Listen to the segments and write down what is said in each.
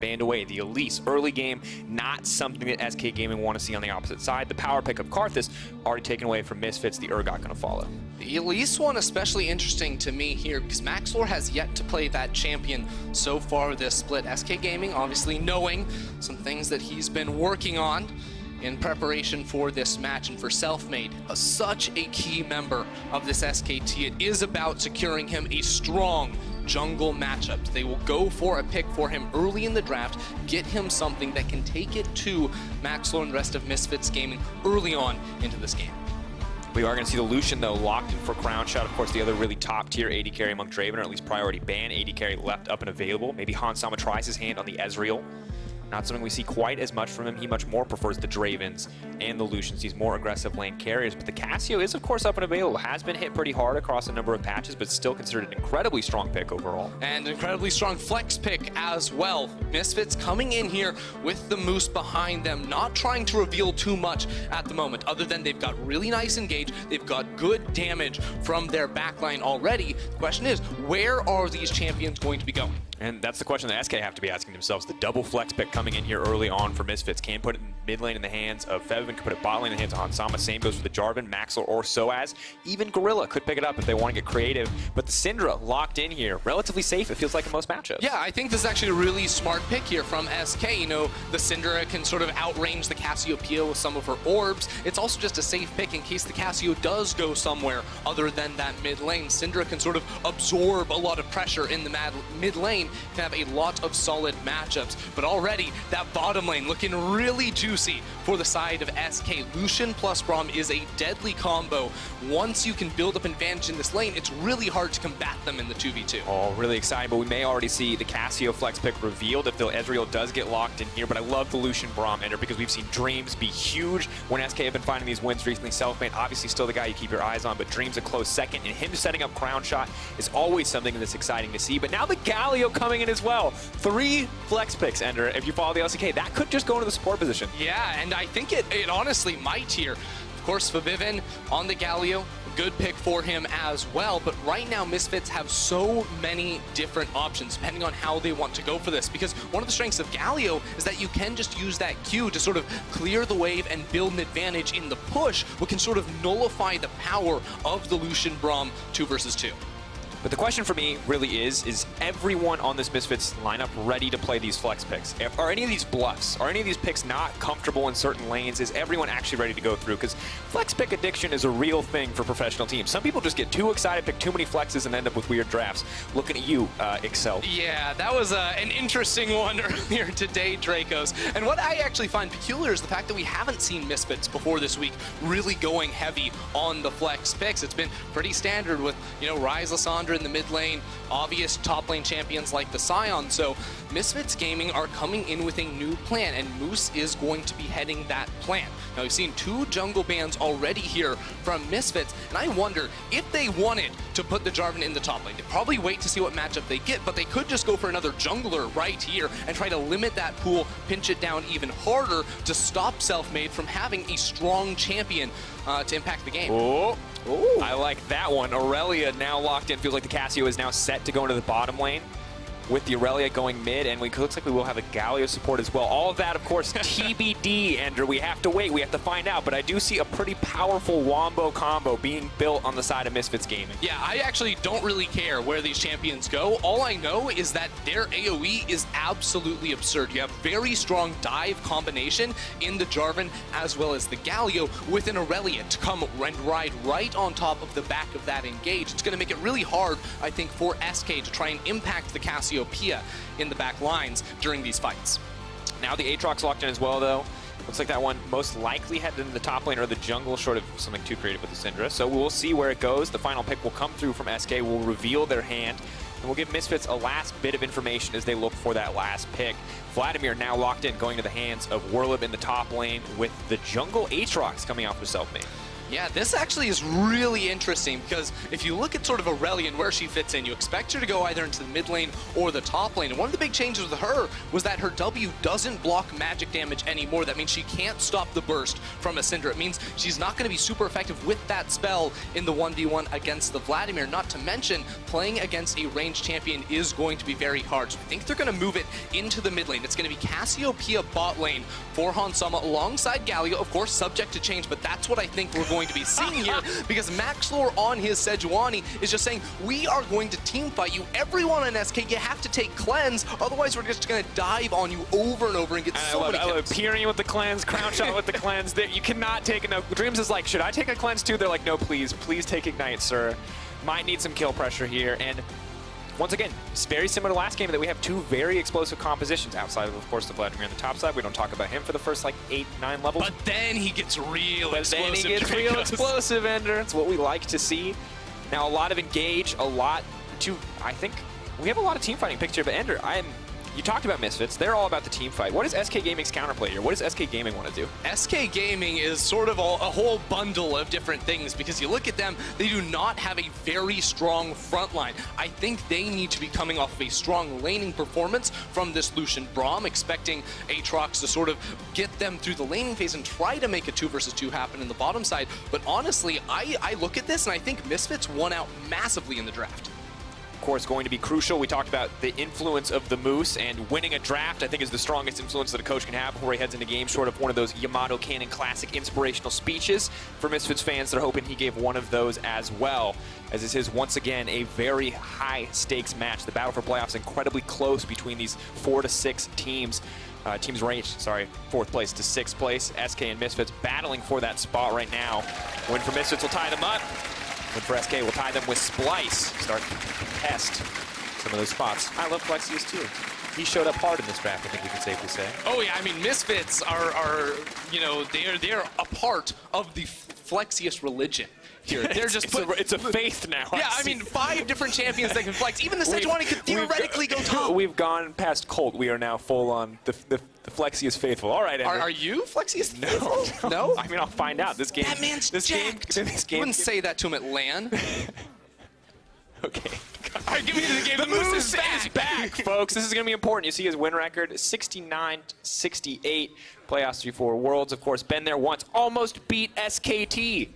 banned away. The Elise early game, not something that SK Gaming want to see on the opposite side. The power pick of Karthus already taken away from Misfits. The Urgot going to follow. The Elise one especially interesting to me here because Maxlore has yet to play that champion so far this split. SK Gaming obviously knowing some things that he's been working on in preparation for this match, and for Selfmade, such a key member of this SKT. It is about securing him a strong jungle matchup. They will go for a pick for him early in the draft, get him something that can take it to Maxlore and the rest of Misfits Gaming early on into this game. We are going to see the Lucian, though, locked in for Crownshot. Of course, the other really top-tier AD carry among Draven, or at least priority ban AD carry left up and available. Maybe Hansama tries his hand on the Ezreal. Not something we see quite as much from him. He much more prefers the Dravens and the Lucians. He's more aggressive lane carriers. But the Cassio is, of course, up and available. Has been hit pretty hard across a number of patches, but still considered an incredibly strong pick overall. And incredibly strong flex pick as well. Misfits coming in here with the Moose behind them, not trying to reveal too much at the moment, other than they've got really nice engage. They've got good damage from their backline already. The question is, where are these champions going to be going? And that's the question that SK have to be asking themselves. The double flex pick coming in here early on for Misfits. Can put it in mid lane in the hands of Febiven, can put it bot lane in the hands of Hansama. Same goes for the Jarvan, Maxlore, or SoaZ. Even Gorilla could pick it up if they want to get creative. But the Syndra locked in here. Relatively safe, it feels like in most matchups. Yeah, I think this is actually a really smart pick here from SK. You know, the Syndra can sort of outrange the Cassiopeia with some of her orbs. It's also just a safe pick in case the Cassio does go somewhere other than that mid lane. Syndra can sort of absorb a lot of pressure in the mid lane, can have a lot of solid matchups. But already, that bottom lane looking really juicy for the side of SK. Lucian plus Braum is a deadly combo. Once you can build up an advantage in this lane, it's really hard to combat them in the 2v2. Oh, really exciting, but we may already see the Cassio flex pick revealed if the Ezreal does get locked in here. But I love the Lucian Braum ender because we've seen Dreams be huge when SK have been finding these wins recently. Selfmade, obviously still the guy you keep your eyes on, but Dreams a close second, and him setting up Crownshot is always something that's exciting to see. But now the Galio coming in as well. 3 flex picks, Ender. If you follow the LCK, that could just go into the support position. Yeah, and I think it honestly might here. Of course, Febiven on the Galio, good pick for him as well, but right now Misfits have so many different options depending on how they want to go for this, because one of the strengths of Galio is that you can just use that Q to sort of clear the wave and build an advantage in the push, what can sort of nullify the power of the Lucian Braum 2 versus 2. But the question for me really is everyone on this Misfits lineup ready to play these flex picks? Are any of these bluffs? Are any of these picks not comfortable in certain lanes? Is everyone actually ready to go through? Because flex pick addiction is a real thing for professional teams. Some people just get too excited, pick too many flexes, and end up with weird drafts. Looking at you, Excel. Yeah, that was an interesting one earlier today, Drakos. And what I actually find peculiar is the fact that we haven't seen Misfits before this week really going heavy on the flex picks. It's been pretty standard with, you know, Ryze Lissandra in the mid lane, obvious top lane champions like the Scion. So Misfits Gaming are coming in with a new plan, and Moose is going to be heading that plan. Now we've seen 2 jungle bans already here from Misfits, and I wonder if they wanted to put the Jarvan in the top lane. They'd probably wait to see what matchup they get, but they could just go for another jungler right here and try to limit that pool, pinch it down even harder to stop Selfmade from having a strong champion to impact the game. Oh. Ooh. I like that one. Irelia now locked in. Feels like the Cassio is now set to go into the bottom lane with the Irelia going mid, and looks like we will have a Galio support as well. All of that, of course, TBD, Andrew. We have to wait. We have to find out. But I do see a pretty powerful wombo combo being built on the side of Misfits Gaming. Yeah, I actually don't really care where these champions go. All I know is that their AoE is absolutely absurd. You have very strong dive combination in the Jarvan as well as the Galio with an Irelia to come and ride right on top of the back of that engage. It's going to make it really hard, I think, for SK to try and impact the Cassiopeia in the back lines during these fights. Now the Aatrox locked in as well, though. Looks like that one most likely headed into the top lane or the jungle, short of something too creative with the Syndra. So we'll see where it goes. The final pick will come through from SK, will reveal their hand, and we'll give Misfits a last bit of information as they look for that last pick. Vladimir now locked in, going to the hands of Werlyb in the top lane with the jungle Aatrox coming out for Selfmade. Yeah, this actually is really interesting because if you look at sort of Irelia and where she fits in, you expect her to go either into the mid lane or the top lane. And one of the big changes with her was that her W doesn't block magic damage anymore. That means she can't stop the burst from a Syndra. It means she's not going to be super effective with that spell in the 1v1 against the Vladimir. Not to mention, playing against a ranged champion is going to be very hard. So I think they're going to move it into the mid lane. It's going to be Cassiopeia bot lane for Hansama alongside Galio. Of course, subject to change, but that's what I think we're going to be seeing here because Maxlore on his Sejuani is just saying, we are going to team fight you. Everyone in SK, you have to take cleanse, otherwise we're just going to dive on you over and over and get so many kills. I love Pirean with the cleanse, Crownshot with the cleanse. You cannot take it. No, Dreams is like, should I take a cleanse too? They're like, no, please take Ignite, sir. Might need some kill pressure here. And once again, it's very similar to last game that we have two very explosive compositions outside of course, the Vladimir on the top side. We don't talk about him for the first, like, 8, 9 levels. But then he gets real explosive. Then he gets real explosive, Ender. It's what we like to see. Now, a lot of engage, I think we have a lot of team fighting picture, but Ender, you talked about Misfits. They're all about the team fight. What is SK Gaming's counterplay here? What does SK Gaming want to do? SK Gaming is sort of a whole bundle of different things because you look at them, they do not have a very strong front line. I think they need to be coming off of a strong laning performance from this Lucian Braum, expecting Aatrox to sort of get them through the laning phase and try to make a 2 versus 2 happen in the bottom side. But honestly, I look at this and I think Misfits won out massively in the draft. Of course, going to be crucial. We talked about the influence of the Moose, and winning a draft, I think, is the strongest influence that a coach can have before he heads into game, short of one of those Yamato Cannon classic inspirational speeches. For Misfits fans, they're hoping he gave one of those as well, as this is, once again, a very high-stakes match. The battle for playoffs incredibly close between these 4 to 6 teams. Teams ranged, 4th place to 6th place. SK and Misfits battling for that spot right now. Win for Misfits will tie them up. Win for SK will tie them with Splice. Start to test some of those spots. I love Flexius too. He showed up hard in this draft, I think we can safely say. Oh yeah, I mean, Misfits are you know, they're a part of the Flexius religion. Here. They're just it's a faith now. Yeah, I mean, 5 different champions that can flex. Even the Sejuani could theoretically go top. We've gone past Colt. We are now full on the Flexius faithful. All right, Ender. Are you Flexius faithful? No? I mean, I'll find out. This game. That man's jacked. You wouldn't say that to him at LAN. Okay. All right, give me the game. The Moose is back, folks. This is going to be important. You see his win record, 69-68. Playoffs 3-4 Worlds, of course, been there once. Almost beat SKT.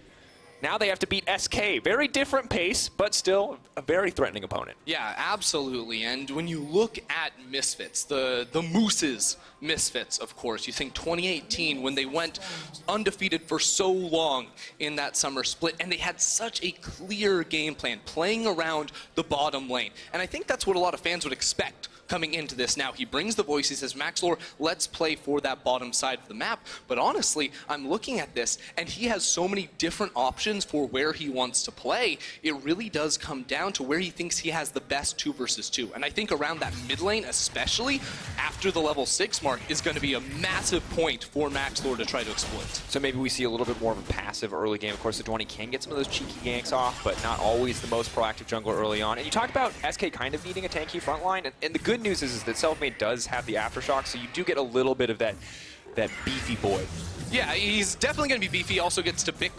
Now they have to beat SK. Very different pace, but still a very threatening opponent. Yeah, absolutely. And when you look at Misfits, the Moose's Misfits, of course, you think 2018 when they went undefeated for so long in that summer split, and they had such a clear game plan, playing around the bottom lane. And I think that's what a lot of fans would expect coming into this. Now, he brings the voice, he says, Maxlore, let's play for that bottom side of the map. But honestly, I'm looking at this, and he has so many different options for where he wants to play. It really does come down to where he thinks he has the best 2 versus 2. And I think around that mid lane, especially after the level 6 mark, is going to be a massive point for Maxlore to try to exploit. So maybe we see a little bit more of a passive early game. Of course, Sejuani can get some of those cheeky ganks off, but not always the most proactive jungler early on. And you talked about SK kind of needing a tanky front line, and the good news is that Selfmade does have the Aftershock, so you do get a little bit of that beefy boy. Yeah, he's definitely going to be beefy. He also gets to pick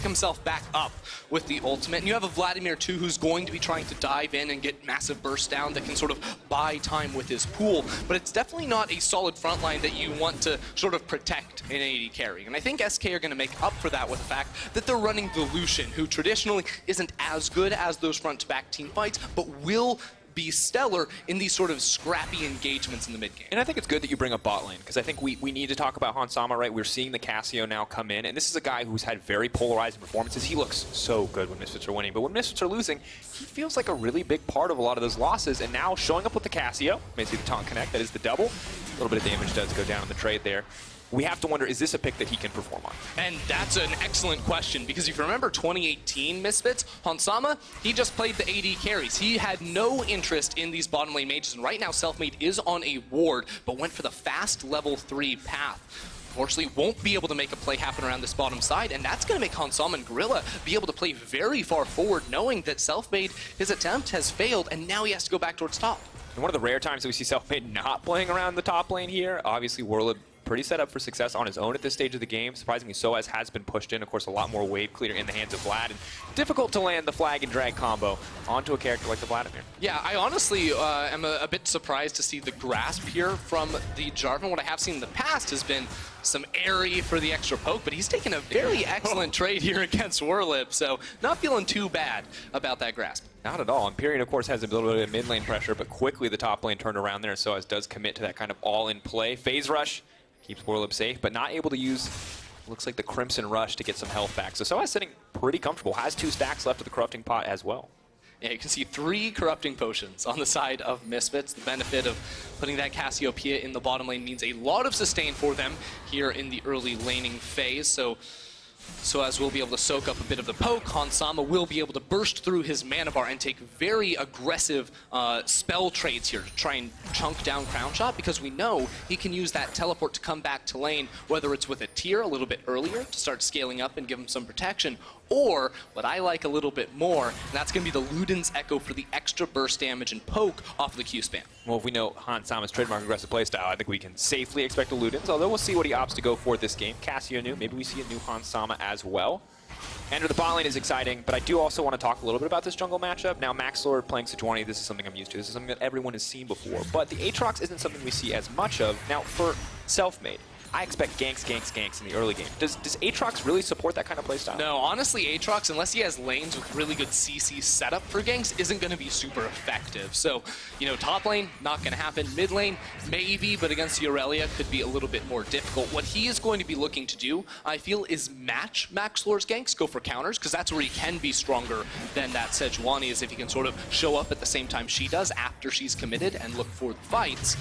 himself back up with the ultimate. And you have a Vladimir, too, who's going to be trying to dive in and get massive burst down that can sort of buy time with his pool. But it's definitely not a solid front line that you want to sort of protect in AD carry. And I think SK are going to make up for that with the fact that they're running the Lucian, who traditionally isn't as good as those front-to-back team fights, but will be stellar in these sort of scrappy engagements in the mid game. And I think it's good that you bring up bot lane, because I think we need to talk about Hansama, right? We're seeing the Cassio now come in, and this is a guy who's had very polarizing performances. He looks so good when Misfits are winning, but when Misfits are losing, he feels like a really big part of a lot of those losses, and now showing up with the Cassio, may see the taunt connect, that is the double. A little bit of damage does go down in the trade there. We have to wonder, is this a pick that he can perform on? And that's an excellent question, because if you remember 2018 Misfits, Hansama, he just played the AD carries. He had no interest in these bottom lane mages, and right now Selfmade is on a ward, but went for the fast level 3 path. Unfortunately, won't be able to make a play happen around this bottom side, and that's going to make Hansama and Gorilla be able to play very far forward, knowing that Selfmade, his attempt has failed, and now he has to go back towards top. And one of the rare times that we see Selfmade not playing around the top lane here, obviously Werlyb pretty set up for success on his own at this stage of the game. Surprisingly, SoaZ has been pushed in. Of course, a lot more wave clear in the hands of Vlad. And difficult to land the flag and drag combo onto a character like the Vladimir. Yeah, I honestly am a bit surprised to see the grasp here from the Jarvan. What I have seen in the past has been some airy for the extra poke, but he's taken a very excellent trade here against Werlyb, so not feeling too bad about that grasp. Not at all. And Pirean, of course, has a little bit of mid lane pressure, but quickly the top lane turned around there. SoaZ does commit to that kind of all-in play. Phase Rush keeps Werlyb safe, but not able to use, looks like the Crimson Rush to get some health back. So SoaZ sitting pretty comfortable. Has 2 stacks left of the Corrupting Pot as well. Yeah, you can see 3 Corrupting Potions on the side of Misfits. The benefit of putting that Cassiopeia in the bottom lane means a lot of sustain for them here in the early laning phase. So SoaZ will be able to soak up a bit of the poke. Hansama will be able to burst through his mana bar and take very aggressive spell trades here to try and chunk down Crownshot, because we know he can use that teleport to come back to lane, whether it's with a tier a little bit earlier to start scaling up and give him some protection, or what I like a little bit more, and that's going to be the Luden's Echo for the extra burst damage and poke off of the Q spam. Well, if we know Hansama's trademark aggressive playstyle, I think we can safely expect a Luden's, although we'll see what he opts to go for this game. Cassio new, maybe we see a new Hansama as well. Enter the bot lane is exciting, but I do also want to talk a little bit about this jungle matchup. Now, Maxlore playing Sejuani, this is something I'm used to. This is something that everyone has seen before, but the Aatrox isn't something we see as much of. Now, for Selfmade, I expect ganks in the early game. Does Aatrox really support that kind of playstyle? No, honestly, Aatrox, unless he has lanes with really good CC setup for ganks, isn't going to be super effective. So, you know, top lane, not going to happen. Mid lane, maybe, but against the Irelia could be a little bit more difficult. What he is going to be looking to do, I feel, is match Maxlore's ganks, go for counters, because that's where he can be stronger than that Sejuani, is if he can sort of show up at the same time she does after she's committed and look for the fights.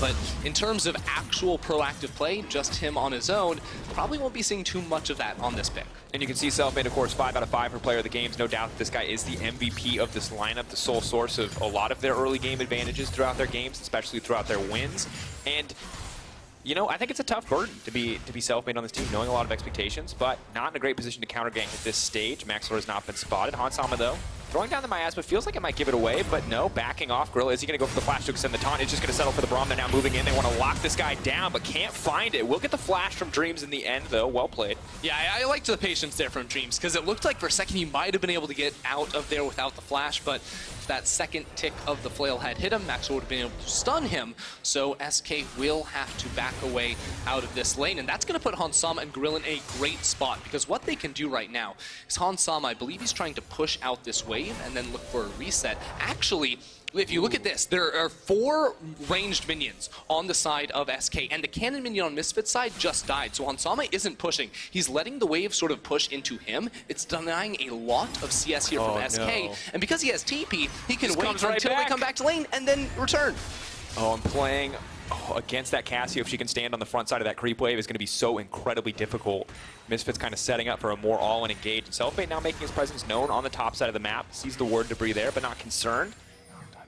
But in terms of actual proactive play, just him on his own, probably won't be seeing too much of that on this pick. And you can see Selfmade, of course, 5 out of 5 for player of the games. No doubt that this guy is the MVP of this lineup, the sole source of a lot of their early game advantages throughout their games, especially throughout their wins. And you know, I think it's a tough burden to be Selfmade on this team, knowing a lot of expectations, but not in a great position to counter gank at this stage. Maxlore has not been spotted. Hansama, though, throwing down the miasma, feels like it might give it away, but no, backing off. Gorilla, is he going to go for the flash to extend the taunt? It's just going to settle for the Braum. They're now moving in. They want to lock this guy down, but can't find it. We'll get the flash from Dreams in the end, though. Well played. Yeah, I liked the patience there from Dreams, because it looked like for a second he might have been able to get out of there without the flash, but if that second tick of the flail had hit him, Maxlore would have been able to stun him, so SK will have to back away out of this lane, and that's going to put Hansama and Gorilla in a great spot, because what they can do right now is Hansama, I believe he's trying to push out this wave and then look for a reset. Actually, if you look at this, there are 4 ranged minions on the side of SK, and the cannon minion on Misfits side just died, so Hansama isn't pushing. He's letting the wave sort of push into him. It's denying a lot of CS here from SK, no. and because he has TP, he can wait comes right until back. they come back to lane and then return. Oh, I'm playing against that Cassio. If she can stand on the front side of that creep wave, is going to be so incredibly difficult. Misfits kind of setting up for a more all-in engage. And Selfmade now making his presence known on the top side of the map. Sees the word debris there, but not concerned.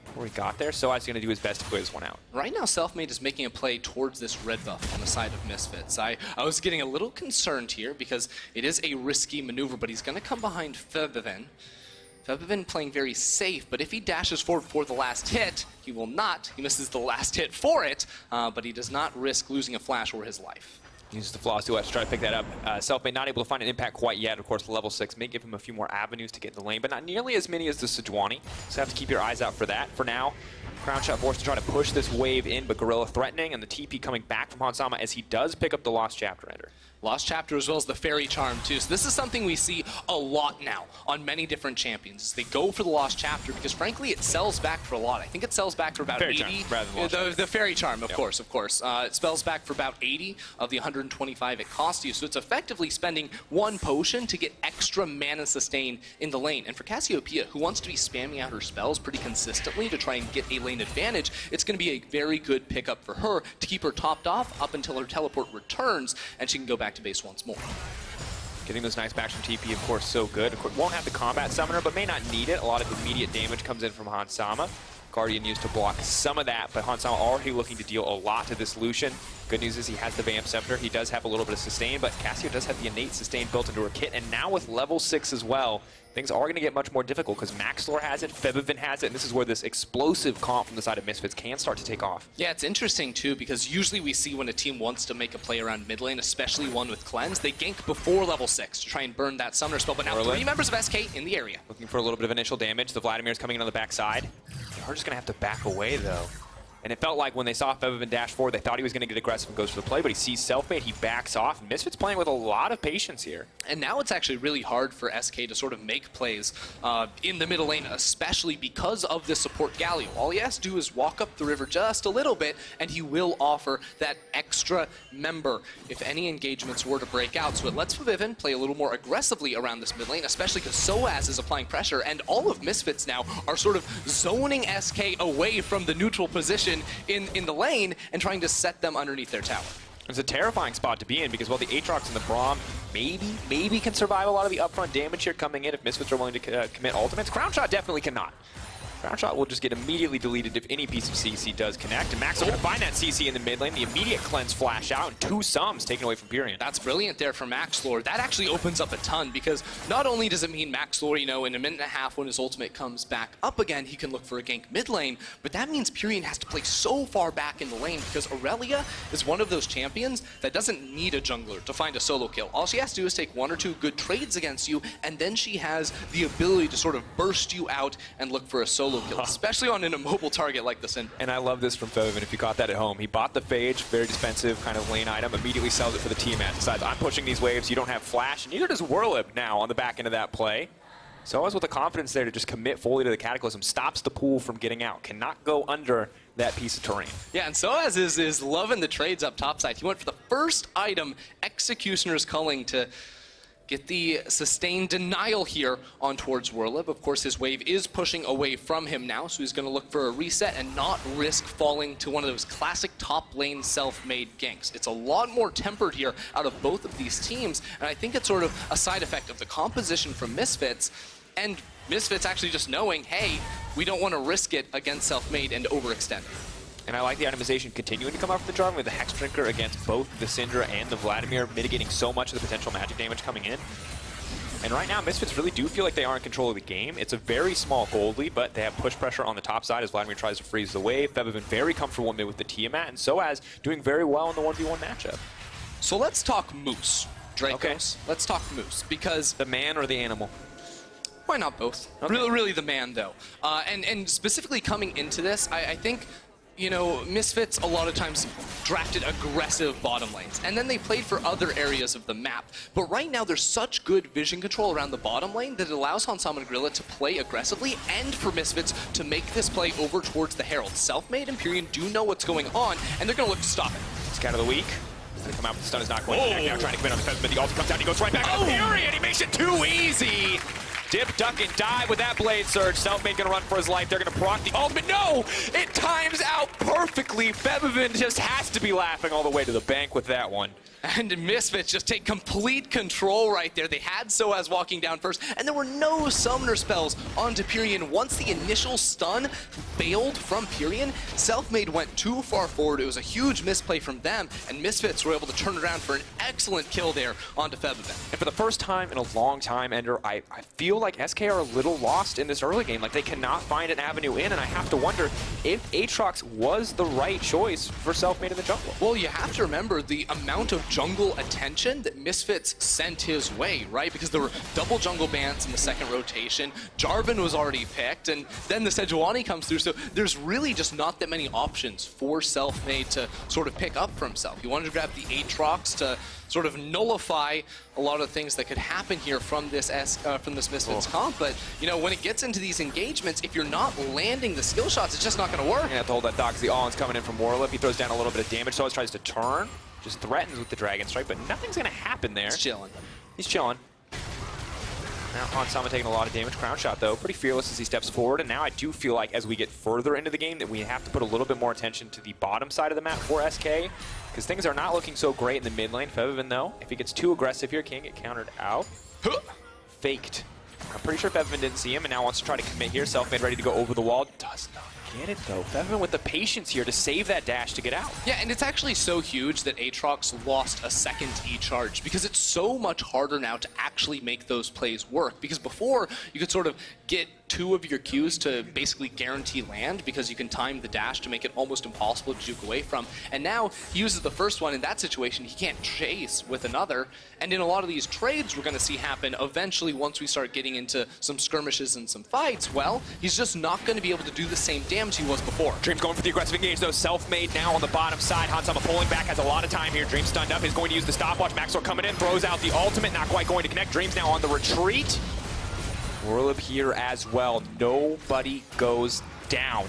Before he got there, SoaZ's going to do his best to clear this one out. Right now, Selfmade is making a play towards this red buff on the side of Misfits. I was getting a little concerned here because it is a risky maneuver, but he's going to come behind Febiven. Febiven playing very safe, but if he dashes forward for the last hit, he will not. He misses the last hit for it, but he does not risk losing a flash or his life. Uses the Flaws to try to pick that up. Selfmade not able to find an impact quite yet. Of course, level 6 may give him a few more avenues to get in the lane, but not nearly as many as the Sejuani. So have to keep your eyes out for that. For now, Crownshot forced to try to push this wave in, but Gorilla threatening, and the TP coming back from Hansama as he does pick up the Lost Chapter Ender. Lost Chapter as well as the Fairy Charm too. So this is something we see a lot now on many different champions. They go for the Lost Chapter because frankly it sells back for a lot. I think it sells back for about Fairy 80. Charm, rather than Lost the Fairy Charm, of course. It spells back for about 80 of the 125 it costs you. So it's effectively spending 1 potion to get extra mana sustain in the lane. And for Cassiopeia, who wants to be spamming out her spells pretty consistently to try and get a lane advantage, it's going to be a very good pickup for her to keep her topped off up until her teleport returns and she can go back to base once more. Getting those nice backs from TP, of course, so good. Of course, won't have the combat summoner, but may not need it. A lot of immediate damage comes in from Hansama. Guardian used to block some of that, but Hansama already looking to deal a lot to this Lucian. Good news is he has the Vamp Scepter. He does have a little bit of sustain, but Cassio does have the innate sustain built into her kit, and now with level 6 as well, things are going to get much more difficult because Maxlore has it, Febiven has it, and this is where this explosive comp from the side of Misfits can start to take off. Yeah, it's interesting too because usually we see when a team wants to make a play around mid lane, especially one with cleanse, they gank before level 6 to try and burn that summoner spell, but now Werlyb. 3 members of SK in the area. Looking for a little bit of initial damage. The Vladimir's coming in on the backside. They're just going to have to back away though. And it felt like when they saw Febiven dash forward, they thought he was going to get aggressive and goes for the play, but he sees Selfmade, he backs off. Misfits playing with a lot of patience here. And now it's actually really hard for SK to sort of make plays in the middle lane, especially because of the support Galio. All he has to do is walk up the river just a little bit, and he will offer that extra member if any engagements were to break out. So it lets Febiven play a little more aggressively around this mid lane, especially because SoaZ is applying pressure, and all of Misfits now are sort of zoning SK away from the neutral position in the lane and trying to set them underneath their tower. It's a terrifying spot to be in because while the Aatrox and the Braum maybe can survive a lot of the upfront damage here coming in if Misfits are willing to commit ultimates, Crownshot definitely cannot. Crownshot will just get immediately deleted if any piece of CC does connect, and Max are going to find that CC in the mid lane. The immediate cleanse flash out, and 2 sums taken away from Pirean. That's brilliant there for Maxlore. That actually opens up a ton, because not only does it mean Maxlore, you know, in a minute and a half when his ultimate comes back up again, he can look for a gank mid lane, but that means Pirean has to play so far back in the lane, because Irelia is one of those champions that doesn't need a jungler to find a solo kill. All she has to do is take 1 or 2 good trades against you, and then she has the ability to sort of burst you out and look for a solo kill, especially on an immobile target like the Syndra. And I love this from Febiven, if you caught that at home. He bought the Phage, very defensive kind of lane item, immediately sells it for the Tiamat. Decides, I'm pushing these waves, you don't have flash, and neither does Werlyb now on the back end of that play. SoaZ with the confidence there to just commit fully to the Cataclysm, stops the pool from getting out, cannot go under that piece of terrain. Yeah, and SoaZ is loving the trades up topside. He went for the first item, Executioner's Culling, to get the sustained denial here on towards Werlyb. Of course, his wave is pushing away from him now, so he's going to look for a reset and not risk falling to one of those classic top lane self-made ganks. It's a lot more tempered here out of both of these teams, and I think it's sort of a side effect of the composition from Misfits, and Misfits actually just knowing, hey, we don't want to risk it against self-made and overextend. And I like the itemization continuing to come out from the Jarvan with the Hex Drinker against both the Syndra and the Vladimir, mitigating so much of the potential magic damage coming in. And right now, Misfits really do feel like they are in control of the game. It's a very small gold lead, but they have push pressure on the top side as Vladimir tries to freeze the wave. Febiven very comfortable mid with the Tiamat, and SoaZ doing very well in the 1v1 matchup. So let's talk Moose, Drakos. Okay. Let's talk Moose, because The man or the animal? why not both? Okay. Really the man, though. And specifically coming into this, I think, you know, Misfits a lot of times drafted aggressive bottom lanes, and then they played for other areas of the map. But right now, there's such good vision control around the bottom lane that it allows Hansama and Gorilla to play aggressively, and for Misfits to make this play over towards the Herald. Selfmade and Pirean do know what's going on, and they're going to look to stop it. Scout of the week. He's gonna come out, but the stun is not going to connect now, trying to commit on the Febiven, but the ult comes out, he goes right back on Pirean, he makes it too easy! Dip, duck, and dive with that Blade Surge. Selfmade gonna run for his life. They're gonna proc the ultimate. No! It times out perfectly. Febiven just has to be laughing all the way to the bank with that one. And Misfits just take complete control right there. They had SoaZ walking down first, and there were no summoner spells onto Pirean. Once the initial stun failed from Pirean, Selfmade went too far forward. It was a huge misplay from them, and Misfits were able to turn around for an excellent kill there onto Febiven. And for the first time in a long time, Ender, I feel like SK are a little lost in this early game. Like, they cannot find an avenue in, and I have to wonder if Aatrox was the right choice for Selfmade in the jungle. Well, you have to remember the amount of jungle attention that Misfits sent his way, right? Because there were double jungle bans in the second rotation, Jarvan was already picked, and then the Sejuani comes through, so there's really just not that many options for Selfmade to sort of pick up for himself. He wanted to grab the Aatrox to sort of nullify a lot of things that could happen here from this Misfits comp, but you know, when it gets into these engagements, if you're not landing the skill shots, it's just not going to work. You're gonna have to hold that dog because the all-in's coming in from Werlyb. He throws down a little bit of damage, SoaZ tries to turn, just threatens with the Dragon Strike, but nothing's gonna happen there. He's chilling. He's chilling. Now Hansama taking a lot of damage. Crownshot though, pretty fearless as he steps forward, and now I do feel like as we get further into the game that we have to put a little bit more attention to the bottom side of the map for SK, because things are not looking so great in the mid lane. Febiven though, if he gets too aggressive here, can't get countered out. Faked. I'm pretty sure Febiven didn't see him and now wants to try to commit here. Selfmade ready to go over the wall. Does not get it, though. Febiven with the patience here to save that dash to get out. Yeah, and it's actually so huge that Aatrox lost a second E-charge because it's so much harder now to actually make those plays work. Because before, you could sort of get 2 of your Qs to basically guarantee land because you can time the dash to make it almost impossible to juke away from. And now he uses the first one. In that situation, he can't chase with another. And in a lot of these trades we're going to see happen eventually once we start getting into some skirmishes and some fights, well, he's just not going to be able to do the same damage he was before. Dream's going for the aggressive engage, though. Selfmade now on the bottom side. Hansama pulling back, has a lot of time here. Dream stunned up, is going to use the stopwatch. Maxlore coming in, throws out the ultimate, not quite going to connect. Dream's now on the retreat. Werlyb here as well. Nobody goes down.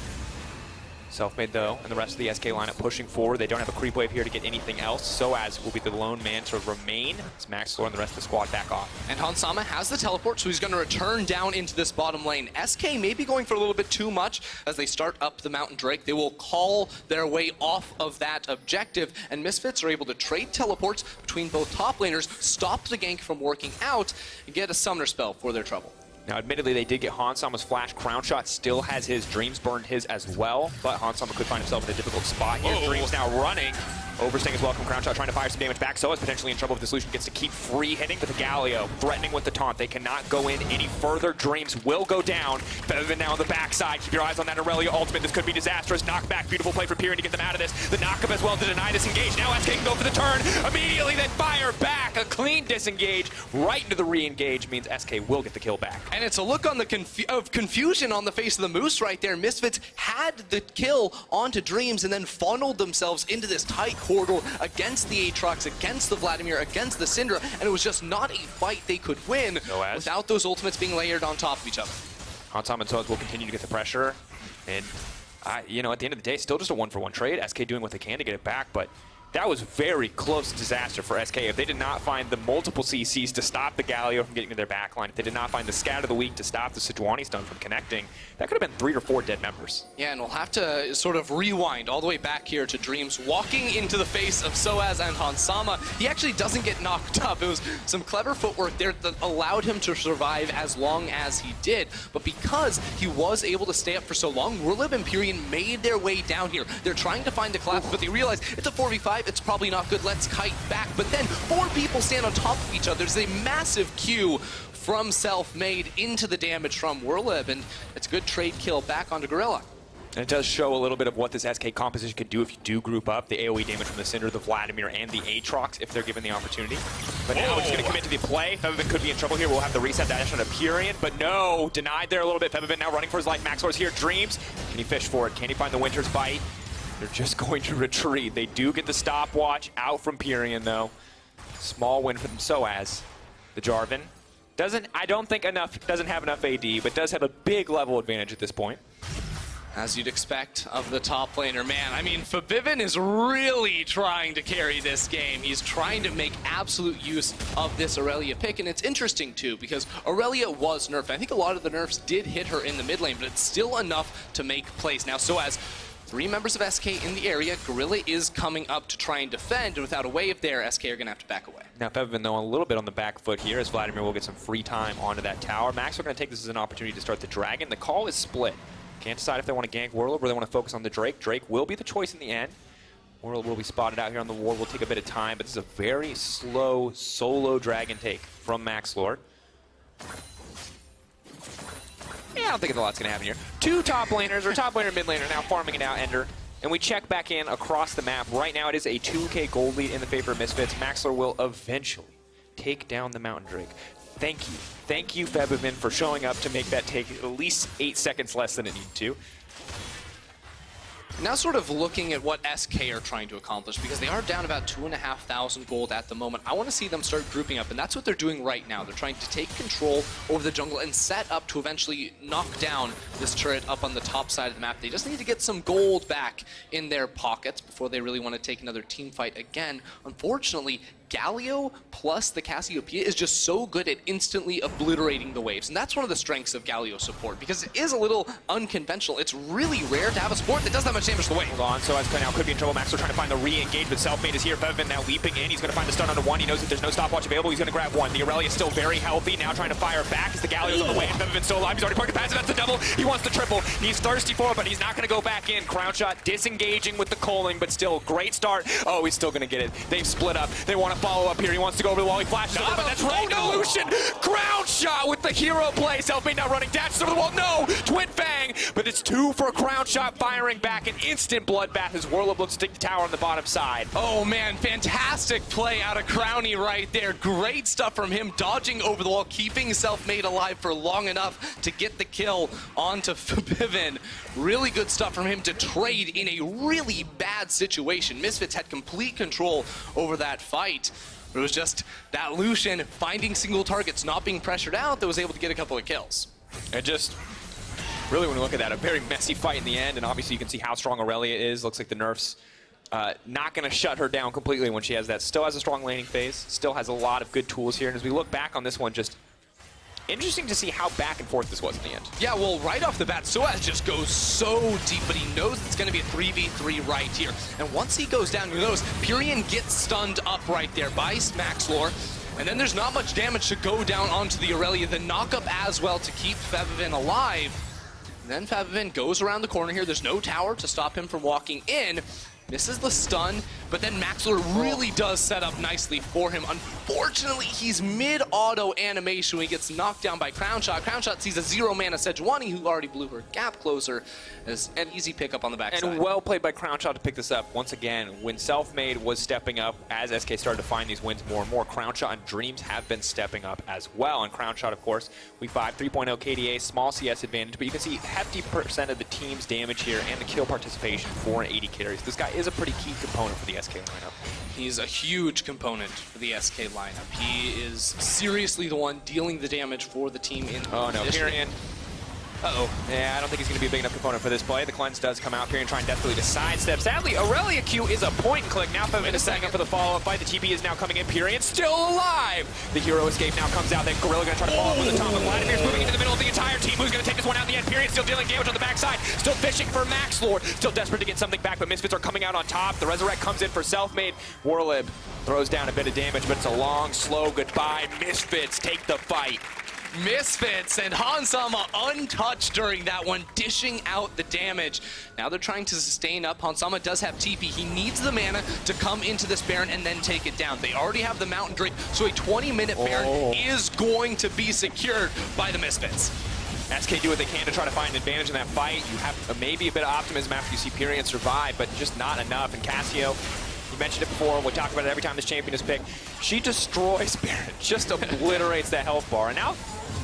Selfmade, though, and the rest of the SK lineup pushing forward. They don't have a creep wave here to get anything else. SoaZ will be the lone man to remain. It's Maxlore and the rest of the squad back off. And Hansama has the teleport, so he's going to return down into this bottom lane. SK may be going for a little bit too much as they start up the Mountain Drake. They will call their way off of that objective, and Misfits are able to trade teleports between both top laners, stop the gank from working out, and get a summoner spell for their trouble. Now, admittedly, they did get Hansama's flash. Crownshot still has his. Dreams burned his as well, but Hansama could find himself in a difficult spot here. Whoa. Dreams now running. Overstaying as well from Crownshot, trying to fire some damage back. SoaZ potentially in trouble if this Lucian gets to keep free hitting, but the Galio threatening with the taunt. They cannot go in any further. Dreams will go down. Febiven now on the backside. Keep your eyes on that Irelia ultimate. This could be disastrous. Knockback, beautiful play for Pirean to get them out of this. The knockup as well to deny this engage. Now SK can go for the turn. Immediately then fire back. A clean disengage right into the re-engage means SK will get the kill back. And it's a look on the confusion on the face of the Moose right there. Misfits had the kill onto Dreams and then funneled themselves into this tight corridor against the Aatrox, against the Vladimir, against the Syndra, and it was just not a fight they could win without those ultimates being layered on top of each other. Hansama and SoaZ will continue to get the pressure, and you know, at the end of the day, still just a 1-for-1 trade. SK doing what they can to get it back, but that was very close to disaster for SK. If they did not find the multiple CCs to stop the Galio from getting to their backline, if they did not find the Scat of the Week to stop the Sejuani stun from connecting, that could have been 3 or 4 dead members. Yeah, and we'll have to sort of rewind all the way back here to Dreams walking into the face of SoaZ and Hansama. He actually doesn't get knocked up. It was some clever footwork there that allowed him to survive as long as he did. But because he was able to stay up for so long, Werlyb and Pirean made their way down here. They're trying to find a collapse, but they realize it's a 4v5. It's probably not good. Let's kite back. But then 4 people stand on top of each other. There's a massive Q from Selfmade into the damage from Werlyb, and it's a good trade kill back onto Gorilla. And it does show a little bit of what this SK composition could do if you do group up the AoE damage from the Syndra, the Vladimir, and the Aatrox if they're given the opportunity. But now he's going to commit to the play. Febiven could be in trouble here. We'll have to reset that on a Pirean, but no, denied there a little bit. Febiven now running for his life. Maxlore's here. Dreams. Can he fish for it? Can he find the Winter's Bite? They're just going to retreat. They do get the stopwatch out from Pirean, though. Small win for them. SoaZ, the Jarvan. I don't think doesn't have enough AD, but does have a big level advantage at this point. As you'd expect of the top laner, man. I mean, Febiven is really trying to carry this game. He's trying to make absolute use of this Irelia pick, and it's interesting too, because Irelia was nerfed. I think a lot of the nerfs did hit her in the mid lane, but it's still enough to make plays. Now, SoaZ, 3 members of SK in the area. Gorilla is coming up to try and defend, and without a wave there, SK are going to have to back away. Now, Febiven, though, a little bit on the back foot here, as Vladimir will get some free time onto that tower. Max are going to take this as an opportunity to start the Dragon. The call is split. Can't decide if they want to gank Werlyb or they want to focus on the Drake. Drake will be the choice in the end. Werlyb will be spotted out here on the ward. Will take a bit of time, but this is a very slow solo Dragon take from Maxlore. Yeah, I don't think a lot's going to happen here. 2 top laners, or top laner, mid laner, now farming it out, Ender. And we check back in across the map. Right now it is a 2K gold lead in the favor of Misfits. Maxlore will eventually take down the Mountain Drake. Thank you. Thank you, Febiven, for showing up to make that take at least 8 seconds less than it needed to. Now sort of looking at what SK are trying to accomplish, because they are down about 2,500 gold at the moment. I want to see them start grouping up, and that's what they're doing right now. They're trying to take control over the jungle and set up to eventually knock down this turret up on the top side of the map. They just need to get some gold back in their pockets before they really want to take another team fight again. Unfortunately, Galio plus the Cassiopeia is just so good at instantly obliterating the waves. And that's one of the strengths of Galio's support, because it is a little unconventional. It's really rare to have a support that does that much damage to the wave. Hold on, SoaZ now could be in trouble. Maxlore trying to find the re-engage, but Selfmade is here. Febiven now leaping in. He's going to find the stun under one. He knows that there's no stopwatch available. He's going to grab one. The Irelia is still very healthy. Now trying to fire back as the Galio's on the way. Febiven's still alive. He's already parked the passive. That's the double. He wants the triple. He's thirsty for it, but he's not going to go back in. Crownshot disengaging with the calling, but still great start. Oh, he's still going to get it. They've split up. They want to follow up here. He wants to go over the wall. He flashes over, but that's right. No, Lucian. Crownshot with the hero play. Selfmade now running. Dashes over the wall. No. Twin Fang. But it's two for Crownshot firing back. An instant bloodbath as Werlyb looks to take the tower on the bottom side. Oh man, fantastic play out of Crowny right there. Great stuff from him, dodging over the wall, keeping Selfmade alive for long enough to get the kill onto Febiven. Really good stuff from him to trade in a really bad situation. Misfits had complete control over that fight. It was just that Lucian finding single targets, not being pressured out, that was able to get a couple of kills. And just really, when you look at that, a very messy fight in the end, and obviously you can see how strong Irelia is. Looks like the nerfs not going to shut her down completely when she has that. Still has a strong laning phase, still has a lot of good tools here, and as we look back on this one, just interesting to see how back and forth this was in the end. Yeah, well, right off the bat, SoaZ just goes so deep, but he knows it's going to be a 3v3 right here. And once he goes down, you notice Pirean gets stunned up right there by Maxlore. And then there's not much damage to go down onto the Irelia. The knockup as well to keep Febiven alive. And then Febiven goes around the corner here. There's no tower to stop him from walking in. Misses the stun, but then Maxlore really does set up nicely for him. Unfortunately, he's mid-auto animation when he gets knocked down by Crownshot. Crownshot sees a zero-mana Sejuani, who already blew her gap closer, as an easy pickup on the backside. And well played by Crownshot to pick this up. Once again, when Selfmade was stepping up, as SK started to find these wins more and more, Crownshot and Dreams have been stepping up as well. And Crownshot, of course, week 5, 3.0 KDA, small CS advantage, but you can see 50% of the team's damage here and the kill participation for an 80 carries. This guy is a pretty key component for the SK lineup. He's a huge component for the SK lineup. He is seriously the one dealing the damage for the team in Oh no, Pirean. Uh-oh. Yeah, I don't think he's going to be a big enough component for this play. The cleanse does come out. Pirean trying desperately to sidestep. Sadly, Irelia Q is a point and click. Now Febiven is setting up for the follow-up fight. The TP is now coming in. Pirean still alive. The hero escape now comes out. Then Gorilla going to try to follow up with the top. But Vladimir's moving into the middle of the entire team. Who's going to take this one out in the end? Pirean still dealing damage on the backside. Still fishing for Maxlore. Still desperate to get something back, but Misfits are coming out on top. The Resurrect comes in for Selfmade. Werlyb throws down a bit of damage, but it's a long, slow goodbye. Misfits take the fight. Misfits and Hansama untouched during that one, dishing out the damage. Now they're trying to sustain up. Hansama does have TP. He needs the mana to come into this Baron and then take it down. They already have the Mountain Drake, so a 20-minute Baron is going to be secured by the Misfits. SK do what they can to try to find an advantage in that fight. You have maybe a bit of optimism after you see Pirean survive, but just not enough. And Cassio, you mentioned it before, we talk about it every time this champion is picked. She destroys Baron, just obliterates that health bar. And now,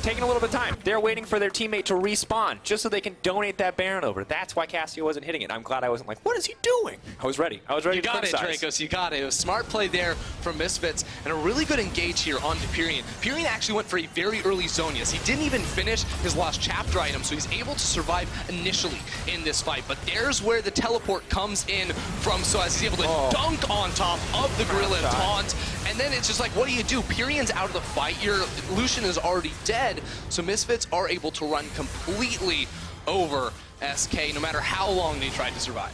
taking a little bit of time. They're waiting for their teammate to respawn just so they can donate that Baron over. That's why Cassio wasn't hitting it. I'm glad I wasn't like, what is he doing? I was ready. I was ready to criticize. You got it, Drakos. You got it. It was a smart play there from Misfits and a really good engage here onto Pirean. Pirean actually went for a very early Zonius. He didn't even finish his last chapter item, so he's able to survive initially in this fight. But there's where the teleport comes in from SoaZ. He's able to dunk on top of the Gorilla taunt. And then it's just like, what do you do? Pirean's out of the fight. Your Lucian is already dead, so Misfits are able to run completely over SK no matter how long they tried to survive.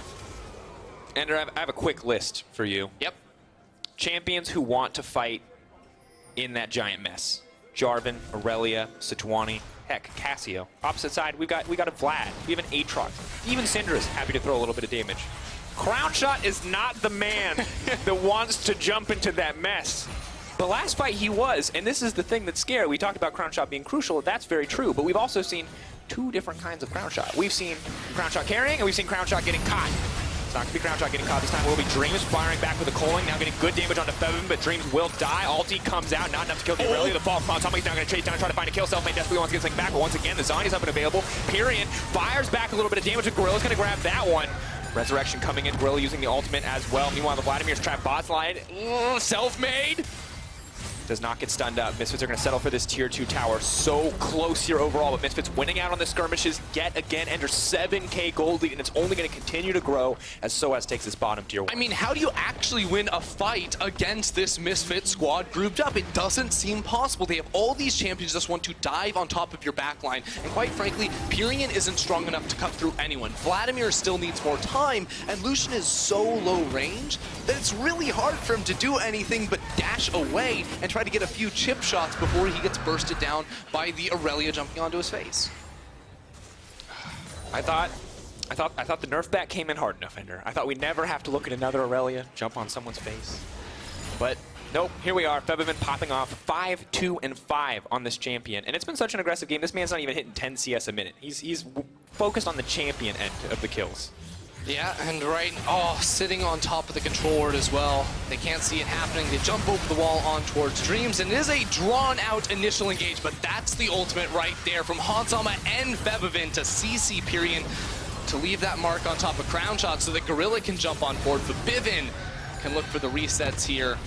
Ender, I have a quick list for you. Yep. Champions who want to fight in that giant mess. Jarvan, Irelia, Sejuani, heck, Cassio. Opposite side, we got a Vlad. We have an Aatrox. Even Syndra's happy to throw a little bit of damage. Crownshot is not the man that wants to jump into that mess. The last fight he was, and this is the thing that's scary. We talked about Crownshot being crucial. That's very true, but we've also seen two different kinds of Crownshot. We've seen Crownshot carrying, and we've seen Crownshot getting caught. It's not going to be Crownshot getting caught this time. It will be Dreams firing back with a calling, now getting good damage onto Febiven, but Dreams will die. Ulti comes out, not enough to kill the Irelia. The fall from Somebody's now going to chase down and try to find a kill. Selfmade desperately wants to get something back, but once again, the Zhonya's up and available. Pirean fires back a little bit of damage, and Gorilla's going to grab that one. Resurrection coming in, Gorilla using the ultimate as well. Meanwhile, the Vladimir's trapped bot slide. Selfmade. Does not get stunned up. Misfits are going to settle for this tier 2 tower. So close here overall, but Misfits winning out on the skirmishes yet again. Enter 7k gold lead, and it's only going to continue to grow as SoaZ takes this bottom tier 1. I mean, how do you actually win a fight against this Misfit squad grouped up? It doesn't seem possible. They have all these champions just want to dive on top of your backline, and quite frankly, Pirean isn't strong enough to cut through anyone. Vladimir still needs more time, and Lucian is so low range that it's really hard for him to do anything but dash away and try to get a few chip shots before he gets bursted down by the Irelia jumping onto his face. I thought the nerf back came in hard enough, Ender. I thought we'd never have to look at another Irelia jump on someone's face. But nope, here we are. Febiven popping off 5, 2, and 5 on this champion. And it's been such an aggressive game. This man's not even hitting 10 CS a minute. He's focused on the champion end of the kills. Yeah, and sitting on top of the control ward as well. They can't see it happening. They jump over the wall on towards Dreams, and it is a drawn-out initial engage, but that's the ultimate right there from Hansama and Febiven to CC Pirean to leave that mark on top of Crownshot so that Gorilla can jump on board. Febiven can look for the resets here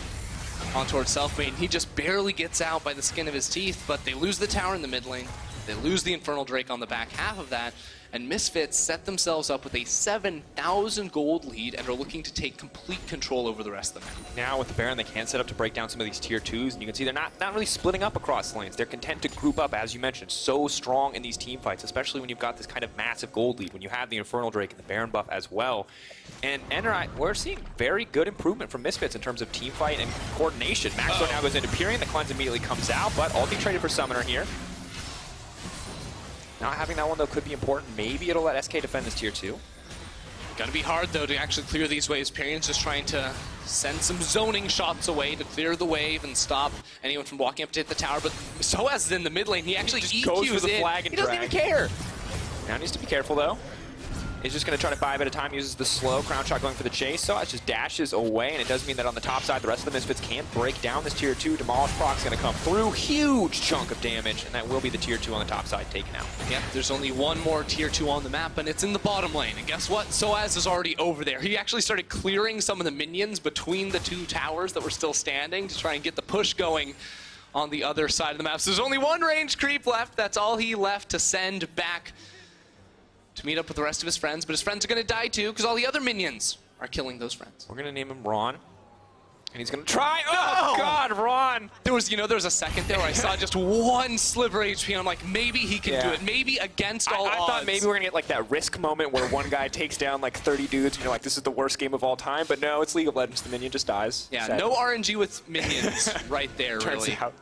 on towards Selfmade. He just barely gets out by the skin of his teeth, but they lose the tower in the mid lane. They lose the Infernal Drake on the back half of that, and Misfits set themselves up with a 7,000 gold lead and are looking to take complete control over the rest of the map. Now with the Baron, they can set up to break down some of these tier 2s, and you can see they're not really splitting up across lanes. They're content to group up, as you mentioned, so strong in these team fights, especially when you've got this kind of massive gold lead, when you have the Infernal Drake and the Baron buff as well. And Ender, we're seeing very good improvement from Misfits in terms of team fight and coordination. Maxlore now goes into Pirean, the cleanse immediately comes out, but ulti traded for Summoner here. Not having that one, though, could be important. Maybe it'll let SK defend this tier 2. Gonna be hard, though, to actually clear these waves. Pirean's just trying to send some zoning shots away to clear the wave and stop anyone from walking up to hit the tower. But SoaZ is in the mid lane. He actually just goes for the flag and he doesn't even care. Now needs to be careful, though. He's just going to try to buy a bit of time, uses the slow. Crownshot going for the chase. SoaZ just dashes away, and it does mean that on the top side, the rest of the Misfits can't break down this tier 2. Demolish proc's going to come through. Huge chunk of damage, and that will be the tier 2 on the top side taken out. Yep, there's only one more tier 2 on the map, and it's in the bottom lane. And guess what? SoaZ is already over there. He actually started clearing some of the minions between the 2 towers that were still standing to try and get the push going on the other side of the map. So there's only one range creep left. That's all he left to send back to meet up with the rest of his friends, but his friends are going to die too because all the other minions are killing those friends. We're going to name him Ron, and he's going to try. Oh, God, Ron! There was a second there where I saw just one sliver HP, and I'm like, maybe he can do it. Maybe against all odds. I thought maybe we're going to get like that risk moment where one guy takes down like 30 dudes, and you're like, this is the worst game of all time, but no, it's League of Legends. The minion just dies. Yeah, sadly. No RNG with minions right there, Turns really. out.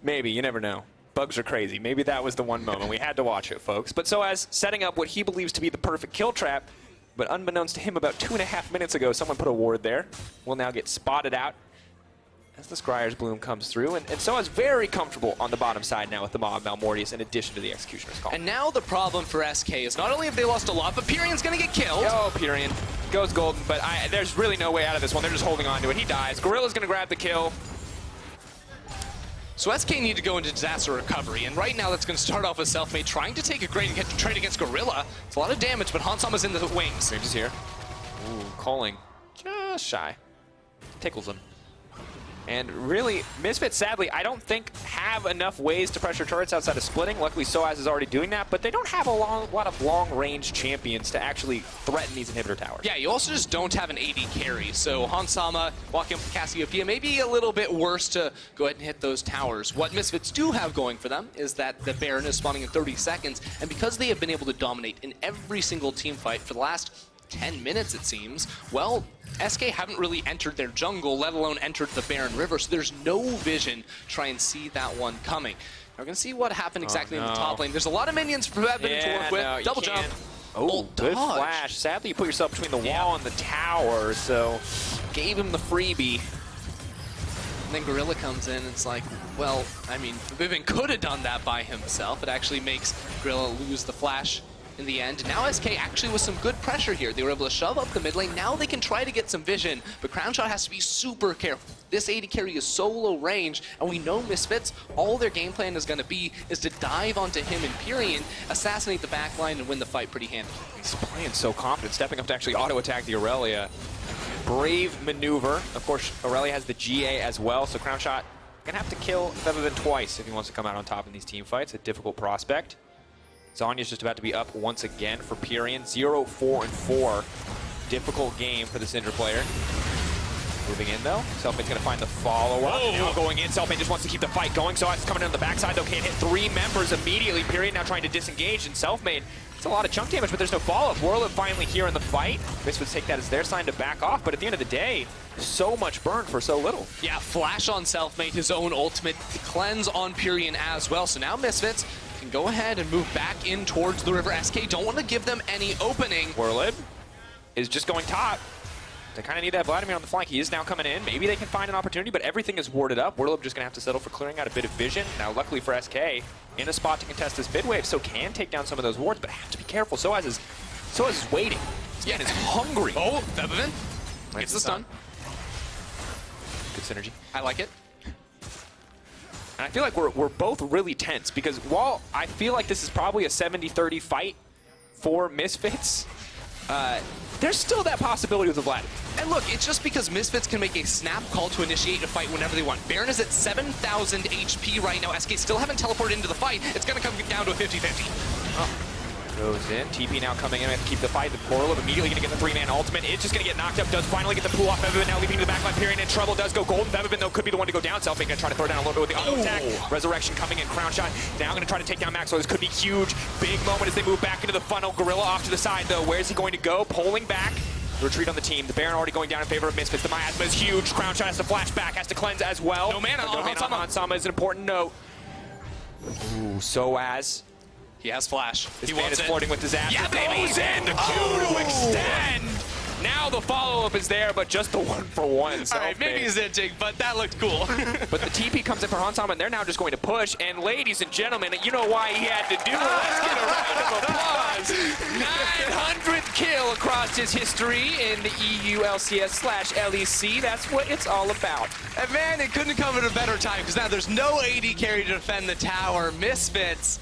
Maybe, you never know. Bugs are crazy. Maybe that was the one moment. We had to watch it, folks. But SoaZ setting up what he believes to be the perfect kill trap, but unbeknownst to him, about 2.5 minutes ago, someone put a ward there. Will now get spotted out as the Scryer's Bloom comes through. And SoaZ very comfortable on the bottom side now with the Mob Malmortius in addition to the Executioner's Call. And now the problem for SK is not only have they lost a lot, but Pirean's going to get killed. Oh, Pirean goes golden, but there's really no way out of this one. They're just holding on to it. He dies. Gorilla's going to grab the kill. So SK need to go into disaster recovery, and right now that's going to start off with Selfmade trying to take a great trade against Gorilla. It's a lot of damage, but Hansama's in the wings. Dreams is here. Ooh, calling. Just shy. Tickles him. And really, Misfits, sadly, I don't think have enough ways to pressure turrets outside of splitting. Luckily, SoaZ is already doing that, but they don't have a lot of long-range champions to actually threaten these inhibitor towers. Yeah, you also just don't have an AD carry, so Hansama walking up with Cassiopeia may be a little bit worse to go ahead and hit those towers. What Misfits do have going for them is that the Baron is spawning in 30 seconds, and because they have been able to dominate in every single team fight for the last 10 minutes, it seems, well, SK haven't really entered their jungle, let alone entered the Baron River, so there's no vision to try and see that one coming. Now we're going to see what happened exactly in the top lane. There's a lot of minions for Febiven to work with. Double jump. Oh, good dodge. flash. Sadly, you put yourself between the wall and the tower, so gave him the freebie. And then Gorilla comes in, and it's like, well, I mean, Febiven could have done that by himself. It actually makes Gorilla lose the flash in the end. Now SK actually with some good pressure here. They were able to shove up the mid lane. Now they can try to get some vision, but Crownshot has to be super careful. This AD carry is so low range, and we know Misfits, all their game plan is going to be is to dive onto him and Pirean, assassinate the backline, and win the fight pretty handily. He's playing so confident, stepping up to actually auto-attack the Irelia. Brave maneuver. Of course, Irelia has the GA as well, so Crownshot Gonna have to kill Febiven twice if he wants to come out on top in these team fights. A difficult prospect. Zonya's just about to be up once again for Pirean. 0-4-4. Difficult game for the Syndra player. Moving in though. Selfmade's gonna find the follow-up. Now going in. Selfmade just wants to keep the fight going. SoaZ is coming in on the backside though. Can't hit 3 members immediately. Pirean now trying to disengage, and Selfmade, it's a lot of chunk damage, but there's no follow-up. Werlyb finally here in the fight. Misfits take that as their sign to back off, but at the end of the day, so much burn for so little. Yeah, flash on Selfmade, his own ultimate, cleanse on Pirean as well. So now Misfits can go ahead and move back in towards the river. SK don't want to give them any opening. Werlyb is just going top. They kind of need that Vladimir on the flank. He is now coming in. Maybe they can find an opportunity, but everything is warded up. Werlyb just going to have to settle for clearing out a bit of vision. Now, luckily for SK, in a spot to contest this mid wave, so can take down some of those wards, but have to be careful. SoaZ is waiting. This man is hungry. Oh, Febiven gets the stun. Good synergy. I like it. And I feel like we're both really tense, because while I feel like this is probably a 70-30 fight for Misfits, there's still that possibility with the Vladimir. And look, it's just because Misfits can make a snap call to initiate a fight whenever they want. Baron is at 7,000 HP right now. SK still haven't teleported into the fight. It's going to come down to a 50-50. Goes in. TP now coming in. We have to keep the fight. The Werlyb immediately going to get the 3-man ultimate. It's just going to get knocked up. Does finally get the pull off Febiven. Now leaving to the backline. Pirean in trouble. Does go golden. Febiven, though, could be the one to go down. Selfmade going to try to throw down a little bit with the auto attack. Resurrection coming in. Crownshot. Now going to try to take down Maxlore. This could be huge. Big moment as they move back into the funnel. Gorilla off to the side, though. Where is he going to go? Pulling back. Retreat on the team. The Baron already going down in favor of Misfits. The miasma is huge. Crownshot has to flash back. Has to cleanse as well. No mana on Hansama is an important note. Ooh, SoaZ. He has flash. This man is flirting with disaster. Yeah, baby! Goes in the Q to extend! Now the follow-up is there, but just the 1-for-1. All right, maybe Zintig, but that looked cool. But the TP comes in for Hansama, and they're now just going to push. And ladies and gentlemen, you know why he had to do it. Let's get a round of applause. 900th kill across his history in the EU LCS/LEC. That's what it's all about. And man, it couldn't come at a better time, because now there's no AD carry to defend the tower. Misfits,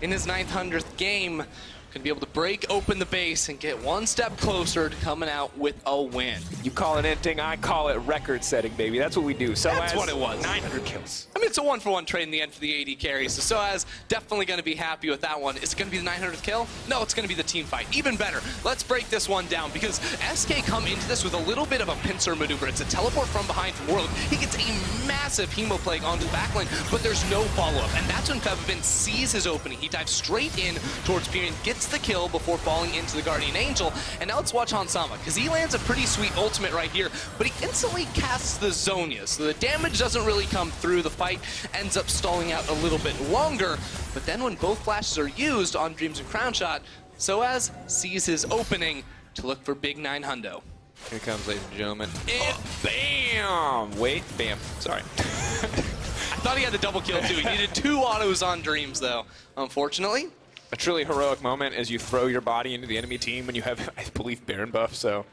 in his 900th game, can be able to break open the base and get one step closer to coming out with a win. You call it anything, I call it record-setting, baby. That's what we do. So that's what it was. 900 kills. I mean, it's a 1-for-1 trade in the end for the AD carry, so SoaZ definitely going to be happy with that one. Is it going to be the 900th kill? No, it's going to be the team fight. Even better. Let's break this one down, because SK come into this with a little bit of a pincer maneuver. It's a teleport from behind from Werlyb. He gets a massive Hemo Plague onto the backlane, but there's no follow-up, and that's when Febiven sees his opening. He dives straight in towards Pirean, gets the kill before falling into the Guardian Angel. And now let's watch Hansama, because he lands a pretty sweet ultimate right here, but he instantly casts the Zonya, so the damage doesn't really come through. The fight ends up stalling out a little bit longer, but then when both flashes are used on Dreams and Crownshot, SoaZ sees his opening to look for big 900. Here it comes, ladies and gentlemen. And bam! Wait, bam. Sorry. I thought he had the double kill too. He needed 2 autos on Dreams though, unfortunately. A truly heroic moment as you throw your body into the enemy team when you have, I believe, Baron buff. So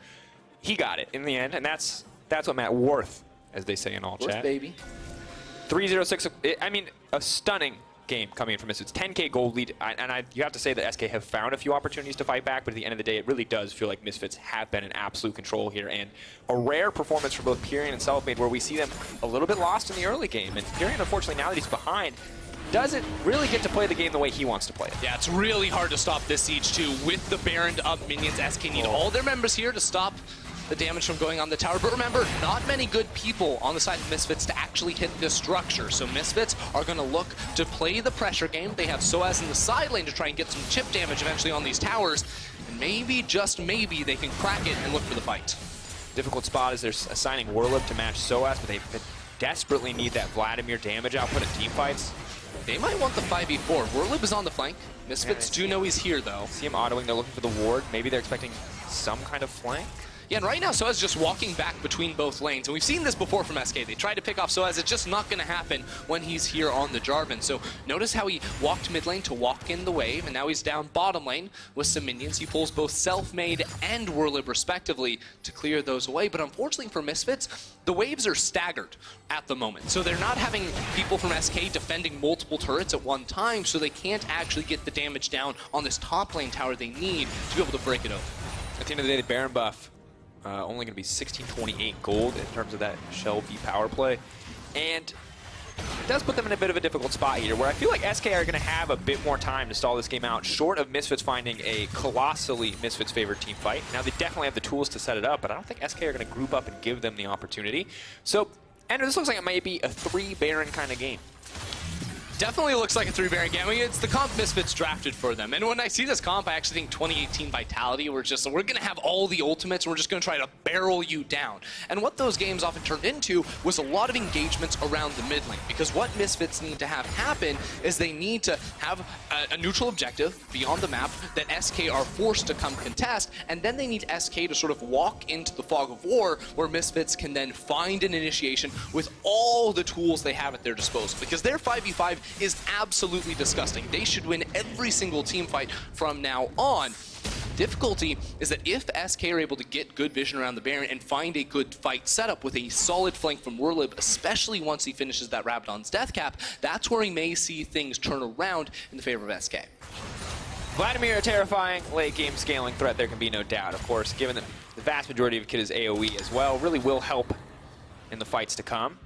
he got it in the end, and that's what Matt worth, as they say in all chat. Baby. 306. I mean, a stunning game coming in from Misfits. 10K gold lead, and you have to say that SK have found a few opportunities to fight back, but at the end of the day, it really does feel like Misfits have been in absolute control here, and a rare performance for both Pirean and Selfmade, where we see them a little bit lost in the early game, and Pirean, unfortunately, now that he's behind, doesn't really get to play the game the way he wants to play it. Yeah, it's really hard to stop this siege too. With the Baron up minions, SK need all their members here to stop the damage from going on the tower. But remember, not many good people on the side of Misfits to actually hit this structure. So Misfits are going to look to play the pressure game. They have SoaZ in the side lane to try and get some chip damage eventually on these towers. And maybe, just maybe, they can crack it and look for the fight. Difficult spot is they're assigning Werlyb to match SoaZ, but they desperately need that Vladimir damage output in team fights. They might want the 5v4. Werlyb is on the flank. Misfits do know he's here, though. See him autoing. They're looking for the ward. Maybe they're expecting some kind of flank. Yeah, and right now SoaZ is just walking back between both lanes. And we've seen this before from SK. They tried to pick off SoaZ. It's just not going to happen when he's here on the Jarvan. So notice how he walked mid lane to walk in the wave, and now he's down bottom lane with some minions. He pulls both Selfmade and Werlyb respectively to clear those away. But unfortunately for Misfits, the waves are staggered at the moment. So they're not having people from SK defending multiple turrets at one time, so they can't actually get the damage down on this top lane tower they need to be able to break it open. At the end of the day, the Baron buff only going to be 1628 gold in terms of that Shell V power play. And does put them in a bit of a difficult spot here, where I feel like SK are going to have a bit more time to stall this game out, short of Misfits finding a colossally Misfits favored team fight. Now, they definitely have the tools to set it up, but I don't think SK are going to group up and give them the opportunity. So, and this looks like it might be a 3 Baron kind of game. Definitely looks like a 3 Baron game. I mean, it's the comp Misfits drafted for them. And when I see this comp, I actually think 2018 Vitality, we're going to have all the ultimates, and we're just going to try to barrel you down. And what those games often turned into was a lot of engagements around the mid lane. Because what Misfits need to have happen is they need to have a neutral objective beyond the map that SK are forced to come contest, and then they need SK to sort of walk into the fog of war where Misfits can then find an initiation with all the tools they have at their disposal. Because their 5v5 is absolutely disgusting. They should win every single team fight from now on. Difficulty is that if SK are able to get good vision around the Baron and find a good fight setup with a solid flank from Werlyb, especially once he finishes that Rabadon's death cap, that's where he may see things turn around in the favor of SK. Vladimir, a terrifying late game scaling threat, there can be no doubt. Of course, given that the vast majority of Kid is AoE as well, really will help in the fights to come.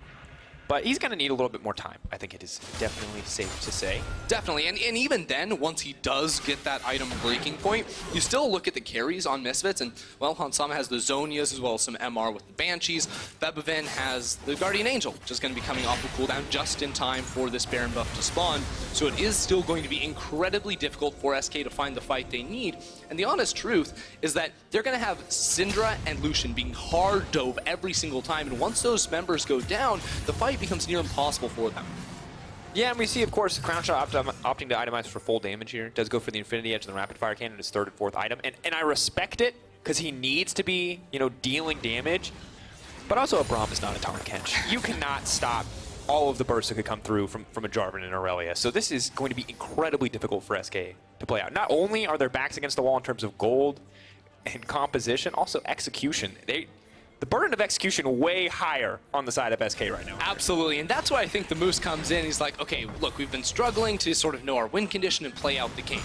But he's going to need a little bit more time. I think it is definitely safe to say. Definitely, and even then, once he does get that item breaking point, you still look at the carries on Misfits, and, well, Hansama has the Zonias as well as some MR with the Banshees. Febiven has the Guardian Angel, which is going to be coming off of cooldown just in time for this Baron buff to spawn. So it is still going to be incredibly difficult for SK to find the fight they need. And the honest truth is that they're going to have Syndra and Lucian being hard dove every single time, and once those members go down, the fight becomes near impossible for them. Yeah, and we see, of course, Crownshot opting to itemize for full damage here. Does go for the Infinity Edge and the Rapid Fire Cannon, his 3rd and 4th item. And I respect it, because he needs to be, you know, dealing damage. But also, a Braum is not a Tauntaun Kench. You cannot stop all of the bursts that could come through from a Jarvan and Irelia. So this is going to be incredibly difficult for SK to play out. Not only are their backs against the wall in terms of gold and composition, also execution. The burden of execution way higher on the side of SK right now. Absolutely, and that's why I think the Moose comes in. He's like, okay, look, we've been struggling to sort of know our win condition and play out the game.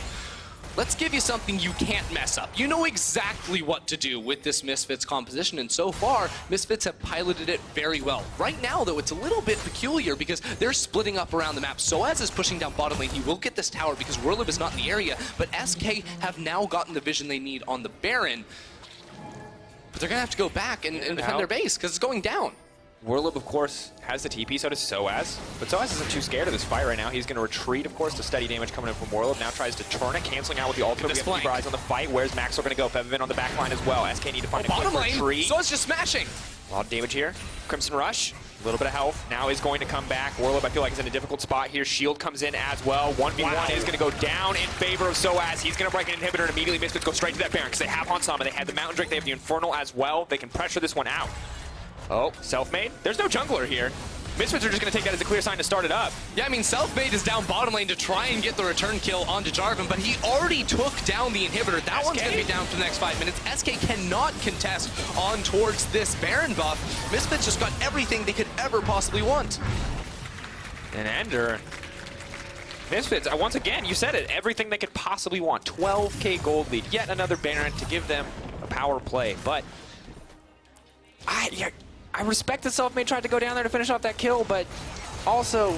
Let's give you something you can't mess up. You know exactly what to do with this Misfits composition, and so far, Misfits have piloted it very well. Right now, though, it's a little bit peculiar because they're splitting up around the map. SoaZ is pushing down bottom lane. He will get this tower because Werlyb is not in the area, but SK have now gotten the vision they need on the Baron. But they're going to have to go back and defend their base because it's going down. Werlyb, of course, has the TP, so does SoaZ. But SoaZ isn't too scared of this fight right now. He's going to retreat, of course, to steady damage coming in from Werlyb. Now tries to turn it, canceling out with the ultimate. We have keep our eyes on the fight. Where's Maxlore going to go? Febiven on the back line as well. SK need to find a quick retreat. SoaZ just smashing. A lot of damage here. Crimson Rush, a little bit of health. Now is going to come back. Werlyb, I feel like, is in a difficult spot here. Shield comes in as well. 1v1 is going to go down in favor of SoaZ. He's going to break an inhibitor and immediately Misfits go straight to that Baron because they have Hansama. They have the Mountain Drake. They have the Infernal as well. They can pressure this one out. Oh, Selfmade. There's no jungler here. Misfits are just going to take that as a clear sign to start it up. Yeah, I mean, Selfmade is down bottom lane to try and get the return kill onto Jarvan, but he already took down the inhibitor. That one's going to be down for the next 5 minutes. SK cannot contest on towards this Baron buff. Misfits just got everything they could ever possibly want. And Ender. Misfits, once again, you said it, everything they could possibly want. 12k gold lead, yet another Baron to give them a power play. But I respect that Selfmade tried to go down there to finish off that kill, but also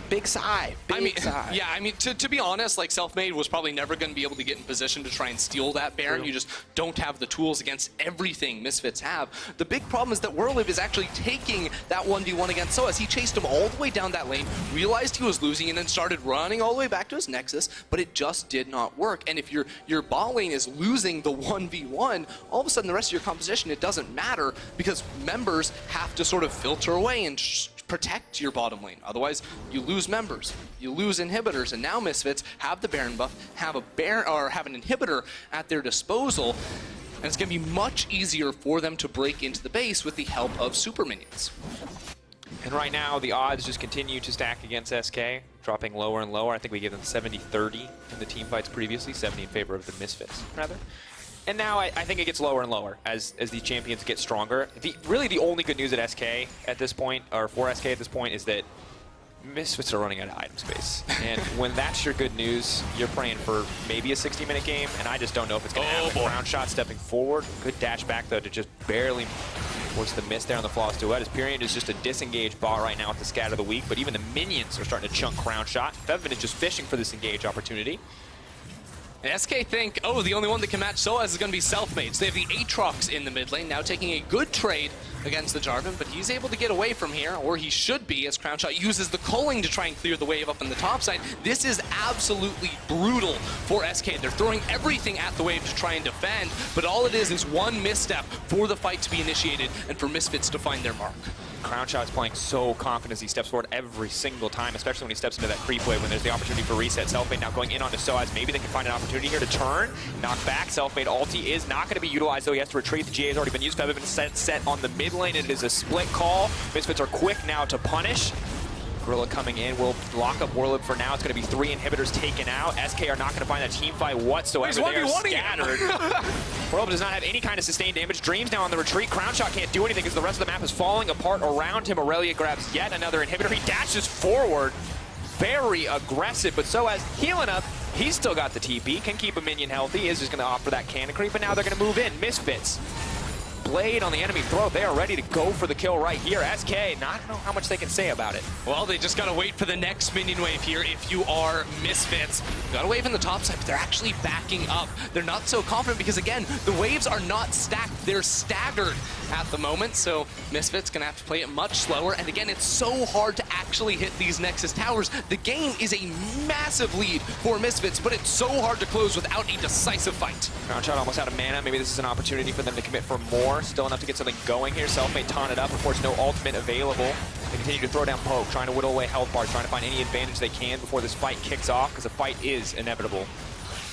big sigh. Sigh. Yeah, I mean, to be honest, like, Selfmade was probably never going to be able to get in position to try and steal that Baron. You just don't have the tools against everything Misfits have. The big problem is that Werlyb is actually taking that 1v1 against SoaZ. He chased him all the way down that lane, realized he was losing, and then started running all the way back to his Nexus, but it just did not work. And if your bot lane is losing the 1v1, all of a sudden the rest of your composition, it doesn't matter because members have to sort of filter away and protect your bottom lane. Otherwise, you lose members, you lose inhibitors, and now Misfits have the Baron buff, have an inhibitor at their disposal, and it's going to be much easier for them to break into the base with the help of super minions. And right now, the odds just continue to stack against SK, dropping lower and lower. I think we gave them 70-30 in the team fights previously, 70 in favor of the Misfits, rather. And now I think it gets lower and lower as these champions get stronger. Really the only good news at SK at this point, or for SK at this point, is that Misfits are running out of item space. And when that's your good news, you're praying for maybe a 60-minute game, and I just don't know if it's going to happen. Crownshot stepping forward. Good dash back, though, to just barely Force the miss there on the flawless duet, as Pirean is just a disengaged bot right now with the scatter of the week, but even the minions are starting to chunk Crownshot. Febiven is just fishing for this engage opportunity. And SK think, oh, the only one that can match SoaZ is going to be Selfmade. So they have the Aatrox in the mid lane, now taking a good trade against the Jarvan, but he's able to get away from here, or he should be, as Crownshot uses the culling to try and clear the wave up on the top side. This is absolutely brutal for SK. They're throwing everything at the wave to try and defend, but all it is one misstep for the fight to be initiated and for Misfits to find their mark. Crownshot is playing so confident as he steps forward every single time, especially when he steps into that creep wave when there's the opportunity for reset. Selfmade now going in onto SoaZ. Maybe they can find an opportunity here to turn, knock back. Selfmade ulti is not going to be utilized, though. He has to retreat. The GA has already been used. Febiven set on the mid lane, and it is a split call. Misfits are quick now to punish. Gorilla coming in will lock up Werlyb for now. It's going to be 3 inhibitors taken out. SK are not going to find that team fight whatsoever. They are scattered. Werlyb does not have any kind of sustained damage. Dream's now on the retreat. Crownshot can't do anything because the rest of the map is falling apart around him. Irelia grabs yet another inhibitor. He dashes forward. Very aggressive, but SoaZ healing up. He's still got the TP, can keep a minion healthy. Is just going to opt for that cannon creep, but now they're going to move in. Misfits. Blade on the enemy throat. They are ready to go for the kill right here. SK, I don't know how much they can say about it. Well, they just gotta wait for the next minion wave here if you are Misfits. Got a wave in the top side, but they're actually backing up. They're not so confident because, again, the waves are not stacked. They're staggered at the moment, so Misfits gonna have to play it much slower. And again, it's so hard to actually hit these Nexus towers. The game is a massive lead for Misfits, but it's so hard to close without a decisive fight. Crownshot almost out of mana. Maybe this is an opportunity for them to commit for more. Still enough to get something going here. Selfmade taunted up. Of course, no ultimate available. They continue to throw down poke, trying to whittle away health bars, trying to find any advantage they can before this fight kicks off, because the fight is inevitable.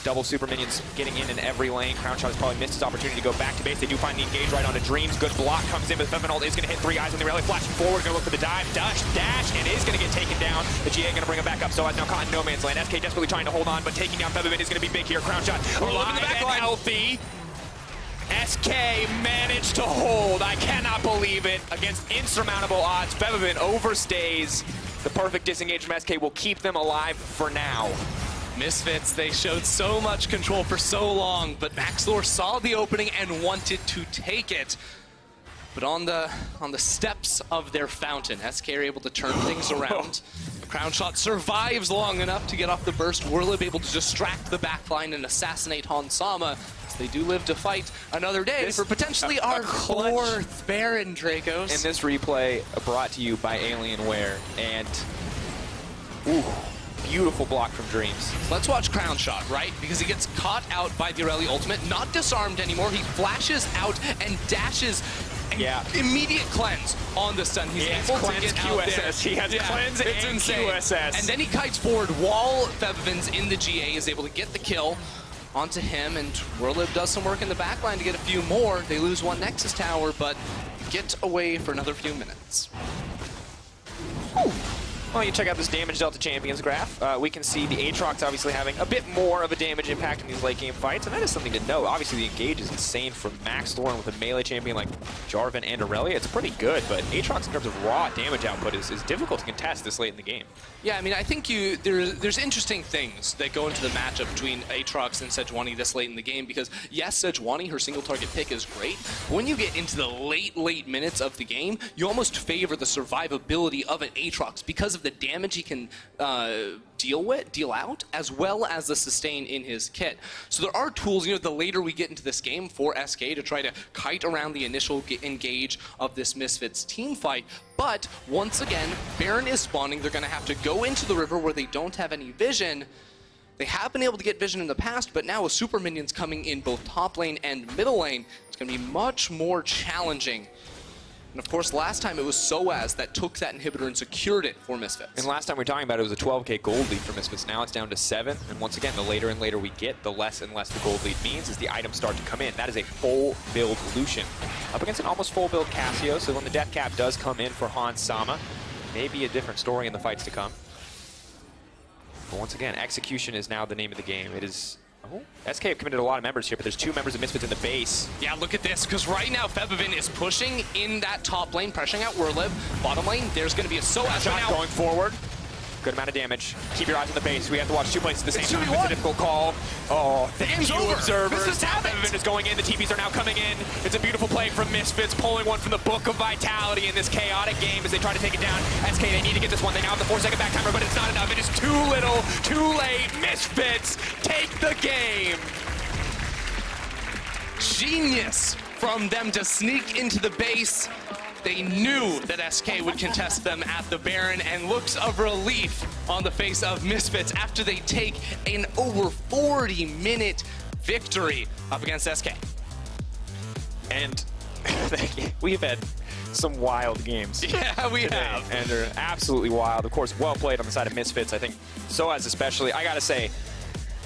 Double super minions getting in every lane. Crownshot has probably missed his opportunity to go back to base. They do find the engage right onto Dreams. Good block comes in, but Febiven ult is going to hit 3 eyes on the rally. Flashing forward, going to look for the dive. Dash, and is going to get taken down. The GA going to bring him back up. SoaZ now caught in no man's land. SK desperately trying to hold on, but taking down Febiven is going to be big here. Crownshot alive in the back line. Healthy. SK managed to hold. I cannot believe it. Against insurmountable odds, Febiven overstays. The perfect disengage from SK will keep them alive for now. Misfits, they showed so much control for so long, but Maxlore saw the opening and wanted to take it. But on the steps of their fountain, SK are able to turn things around. Crownshot survives long enough to get off the burst. Werlyb able to distract the backline and assassinate Hansama. So they do live to fight another day for potentially our 4th Baron, Drakos. In this replay, brought to you by Alienware, and ooh, beautiful block from Dreams. Let's watch Crownshot, right? Because he gets caught out by the Irelia ultimate, not disarmed anymore. He flashes out and dashes. Immediate cleanse on the stun. He's able to get out there. He has cleanse and insane. QSS. And then he kites forward while Febiven's in the GA, is able to get the kill onto him, and Werlyb does some work in the backline to get a few more. They lose 1 Nexus tower, but get away for another few minutes. Whew. Well, you check out this damage delta champions graph. We can see the Aatrox obviously having a bit more of a damage impact in these late game fights, and that is something to note. Obviously, the engage is insane from Maxlore, and with a melee champion like Jarvan and Irelia, it's pretty good, but Aatrox in terms of raw damage output is difficult to contest this late in the game. Yeah, I mean, I think there's interesting things that go into the matchup between Aatrox and Sejuani this late in the game, because yes, Sejuani, her single target pick is great, but when you get into the late minutes of the game, you almost favor the survivability of an Aatrox because of the damage he can deal out, as well as the sustain in his kit. So there are tools, the later we get into this game for SK to try to kite around the initial engage of this Misfits team fight. But once again, Baron is spawning. They're going to have to go into the river where they don't have any vision. They have been able to get vision in the past, but now with super minions coming in both top lane and middle lane, it's going to be much more challenging. And of course, last time it was SoaZ that took that inhibitor and secured it for Misfits. And last time we were talking about it was a 12k gold lead for Misfits. Now it's down to 7. And once again, the later and later we get, the less and less the gold lead means as the items start to come in. That is a full build Lucian up against an almost full build Cassio. So when the death cap does come in for Hansama, maybe a different story in the fights to come. But once again, execution is now the name of the game. It is... Oh, SK have committed a lot of members here, but there's 2 members of Misfits in the base. Yeah, look at this, because right now Febiven is pushing in that top lane, pressuring out Werlyb. Bottom lane, there's going to be a SoaZ now going forward. Good amount of damage. Keep your eyes on the base. We have to watch two places at the same time. 2v1. It's a difficult call. Oh, The game's over. observers. Misfits have it. Febiven is going in. The TPs are now coming in. It's a beautiful play from Misfits, pulling one from the Book of Vitality in this chaotic game as they try to take it down. SK, they need to get this one. They now have the 4-second back timer, but it's not enough. It is too little, too late. Misfits take the game. Genius from them to sneak into the base. They knew that SK would contest them at the Baron, and looks of relief on the face of Misfits after they take an over 40-minute victory up against SK. And we've had some wild games. Yeah, we today, have. And they're absolutely wild. Of course, well played on the side of Misfits. I think SoaZ especially. I gotta say,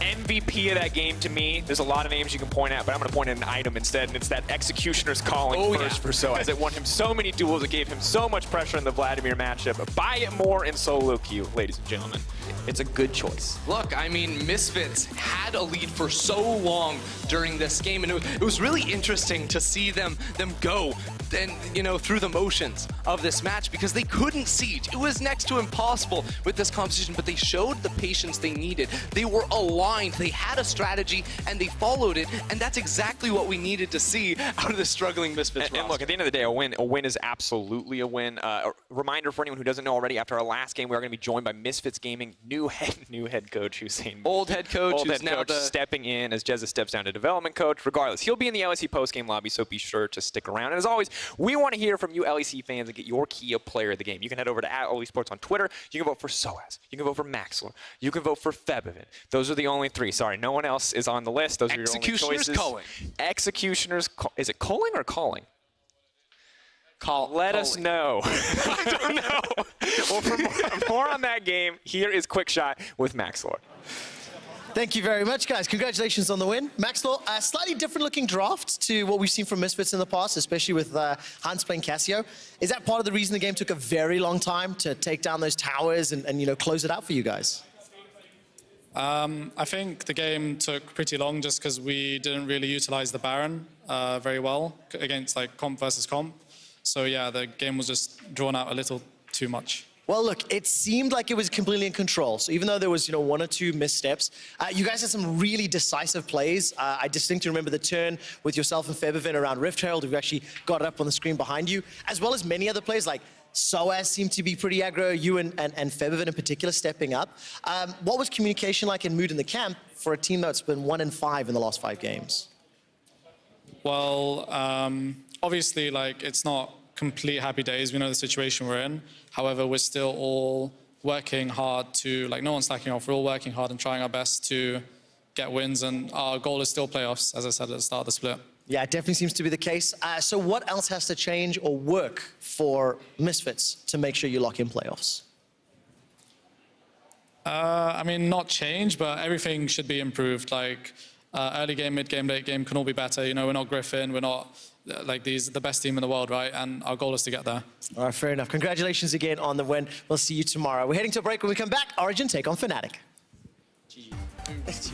MVP of that game to me, there's a lot of names you can point at, but I'm going to point at an item instead, and it's that Executioner's Calling first for SoaZ. It won him so many duels, it gave him so much pressure in the Vladimir matchup. Buy it more in solo queue, ladies and gentlemen. It's a good choice. Look, I mean, Misfits had a lead for so long during this game, and it was really interesting to see them go and, you know, through the motions of this match, because they couldn't siege. It was next to impossible with this composition, but they showed the patience they needed. They were aligned, they had a strategy, and they followed it, and that's exactly what we needed to see out of the struggling Misfits roster. And look, at the end of the day, a win is absolutely a win. A reminder for anyone who doesn't know already, after our last game, we are going to be joined by Misfits Gaming, new head coach Hussein. Old head coach who's now stepping in as Jezza steps down to development coach. Regardless, he'll be in the LEC postgame lobby, so be sure to stick around. And as always, we want to hear from you LEC fans and get your key of player of the game. You can head over to @lolesports on Twitter. You can vote for SoaZ. You can vote for Maxlore. You can vote for Febiven. Those are the only three. Sorry, no one else is on the list. Those are your only choices. Executioner's Calling. Executioner's is it calling or calling? Let us know. I don't know. Well, for more on that game, here is Quick Shot with Maxlore. Thank you very much, guys. Congratulations on the win. Maxlore, a slightly different looking draft to what we've seen from Misfits in the past, especially with Hans playing Cassio. Is that part of the reason the game took a very long time to take down those towers and you know, close it out for you guys? I think the game took pretty long just because we didn't really utilize the Baron very well against like comp versus comp. So yeah, the game was just drawn out a little too much. Well, look, it seemed like it was completely in control. So even though there was, you know, one or two missteps, you guys had some really decisive plays. I distinctly remember the turn with yourself and Febiven around Rift Herald, who actually got it up on the screen behind you, as well as many other plays like SoaZ seemed to be pretty aggro, you and Febiven in particular stepping up. What was communication like and mood in the camp for a team that's been 1-5 in the last 5 games? Well, obviously, like, it's not complete happy days. We know the situation we're in. However, we're still all working hard to, like, no one's slacking off. We're all working hard and trying our best to get wins, and our goal is still playoffs, as I said at the start of the split. Yeah, it definitely seems to be the case. So what else has to change or work for Misfits to make sure you lock in playoffs? I mean, not change, but everything should be improved. Like, early game, mid game, late game can all be better. You know, we're not Griffin, we're not like the best team in the world, right? And our goal is to get there. All right, fair enough. Congratulations again on the win. We'll see you tomorrow. We're heading to a break. When we come back, Origin take on Fnatic. GG.